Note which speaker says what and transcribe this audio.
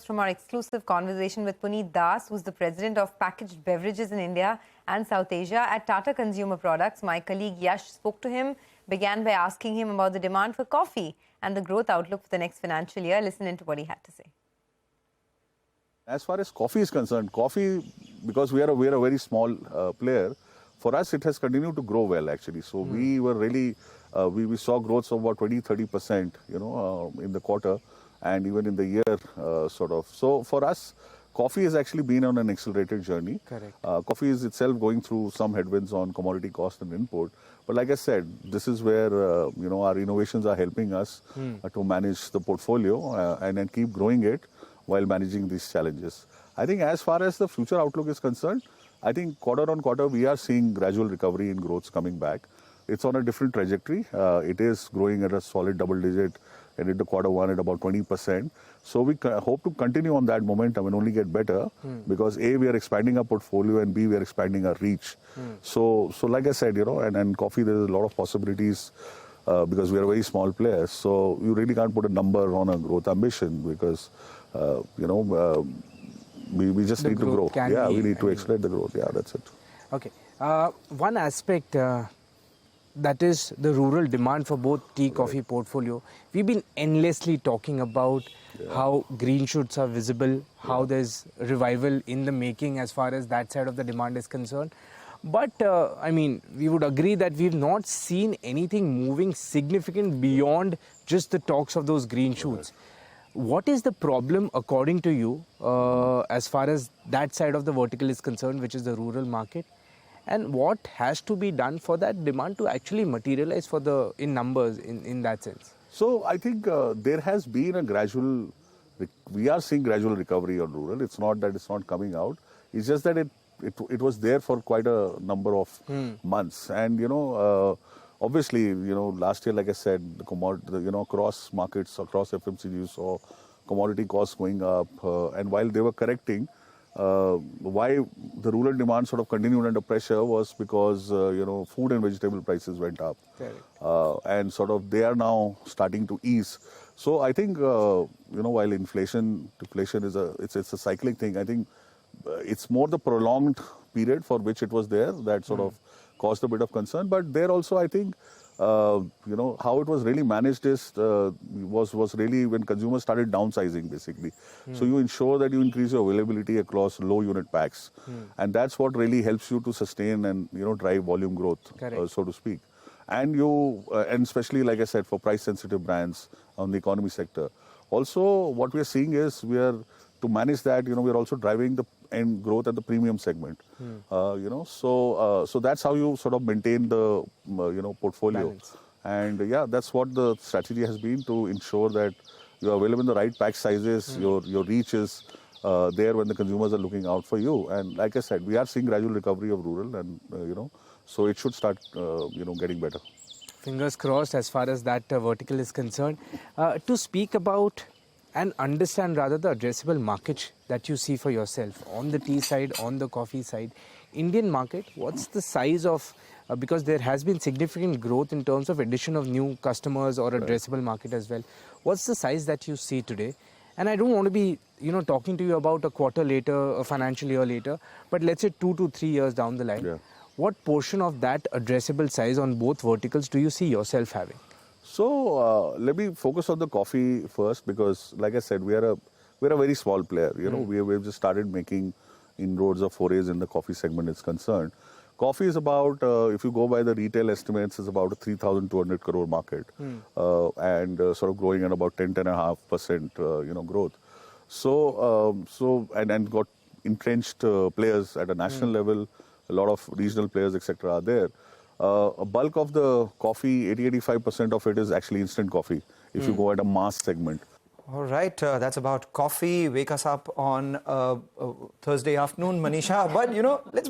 Speaker 1: clips from our exclusive conversation with Puneet Das, who's the president of packaged beverages in India and South Asia at Tata Consumer Products. My colleague Yash spoke to him, began by asking him about the demand for coffee and the growth outlook for the next financial year. Listen into what he had to say.
Speaker 2: As far as coffee is concerned, coffee, because we are a very small player, for us it has continued to grow well actually. So we were really, we saw growth of about 20-30%, in the quarter and even in the year sort of. So for us, coffee has actually been on an accelerated journey.
Speaker 3: Correct.
Speaker 2: Coffee is itself going through some headwinds on commodity cost and input. But like I said, this is where, our innovations are helping us to manage the portfolio and then keep growing it while managing these challenges. I think as far as the future outlook is concerned, I think quarter on quarter we are seeing gradual recovery in growths coming back. It's on a different trajectory. It is growing at a solid double digit and into quarter one at about 20%. So we hope to continue on that momentum and only get better because A, we are expanding our portfolio and B, we are expanding our reach. So like I said, and coffee, there's a lot of possibilities because we are a very small player. So you really can't put a number on a growth ambition because, we just need to grow. Yeah, we need to accelerate the growth. Yeah, that's it.
Speaker 3: Okay. One aspect that is the rural demand for both tea, coffee portfolio. We've been endlessly talking about how green shoots are visible, how there's revival in the making as far as that side of the demand is concerned. But, we would agree that we've not seen anything moving significant beyond just the talks of those green shoots. What is the problem, according to you, as far as that side of the vertical is concerned, which is the rural market? And what has to be done for that demand to actually materialize in numbers in that sense?
Speaker 2: So I think there has been a we are seeing gradual recovery on rural. It's not that it's not coming out. It's just that it was there for quite a number of months. And, obviously, last year, like I said, across markets, across FMCG, you saw commodity costs going up. And while they were correcting, why the rural demand sort of continued under pressure was because, food and vegetable prices went up. And sort of they are now starting to ease. So I think, while deflation is it's a cyclic thing, I think it's more the prolonged period for which it was there that sort of caused a bit of concern. But there also, I think, how it was really managed was really when consumers started downsizing, basically. So you ensure that you increase your availability across low unit packs. And that's what really helps you to sustain and, drive volume growth, so to speak. And and especially, like I said, for price-sensitive brands on the economy sector. Also, what we are seeing is to manage that, we are also driving the end growth at the premium segment. So that's how you sort of maintain the, portfolio.
Speaker 3: Balance.
Speaker 2: And yeah, that's what the strategy has been, to ensure that you are available in the right pack sizes, your reach is there when the consumers are looking out for you. And like I said, we are seeing gradual recovery of rural and, so it should start, getting better.
Speaker 3: Fingers crossed as far as that vertical is concerned. To speak about and understand rather the addressable market that you see for yourself on the tea side, on the coffee side, Indian market, what's the size of, because there has been significant growth in terms of addition of new customers or addressable market as well. What's the size that you see today? And I don't want to be, talking to you about a quarter later, a financial year later, but let's say 2 to 3 years down the line. What portion of that addressable size on both verticals do you see yourself having?
Speaker 2: So let me focus on the coffee first, because like I said, we're a very small player. We've just started making inroads of forays in the coffee segment is concerned. Coffee is about, if you go by the retail estimates, is about a 3,200 crore market and sort of growing at about 10.5% growth. So and got entrenched players at a national level, a lot of regional players, etc. are there. A bulk of the coffee, 80-85% of it is actually instant coffee, if you go at a mass segment.
Speaker 4: All right, that's about coffee. Wake us up on Thursday afternoon, Manisha. But, let's move